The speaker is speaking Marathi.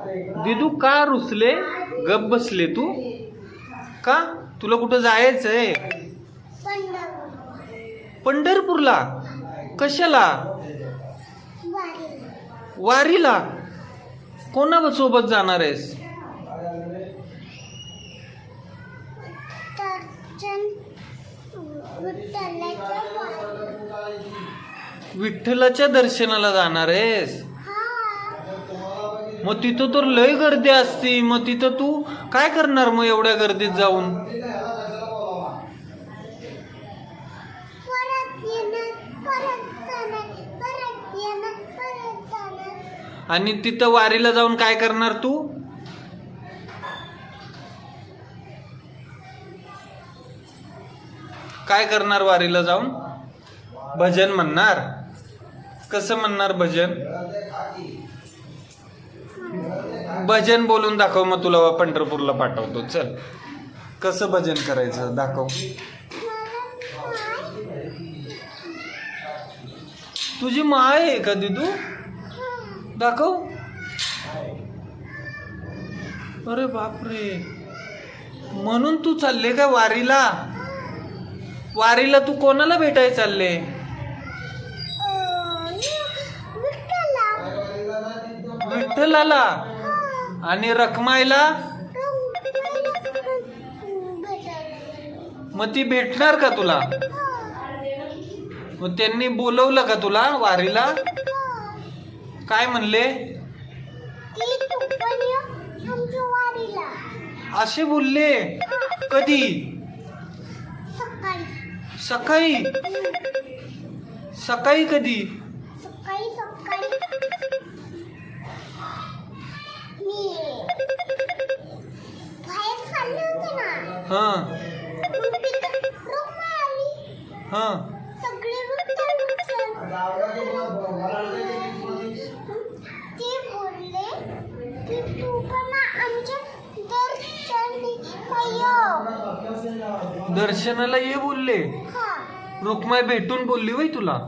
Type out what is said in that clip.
दिदू का रुसले? गप बसले तू का? तुला कुठं जायचंय? पंढरपूरला? कशाला? वारीला? कोणा सोबत जाणार आहेस? विठ्ठलाच्या दर्शनाला जाणार आहेस? मग तिथं तर लय गर्दी असती, मग तिथं तू काय करणार मग एवढ्या गर्दीत जाऊन? आणि तिथं वारीला जाऊन काय करणार तू? काय करणार वारीला जाऊन? भजन म्हणणार? कसं म्हणणार भजन? भजन बोलून दाखव, मग तुला पंढरपूरला पाठवतो. चल, कसं भजन करायचं दाखव. तुझी माय आहे का दिदू? दाखव. अरे बापरे, म्हणून तू चालले का वारीला? वारीला तू कोणाला भेटायला चालले? विठ्ठलाला. आणि रखमाईला? मग ती भेटणार का तुला? मग त्यांनी बोलवलं का तुला वारीला? काय म्हणले? असे बोलले? कधी? सकाळी. सकाळी कधी? हां हां. दर्शनाला ये बोलले? रुक्माई भेटून बोलली होय तुला?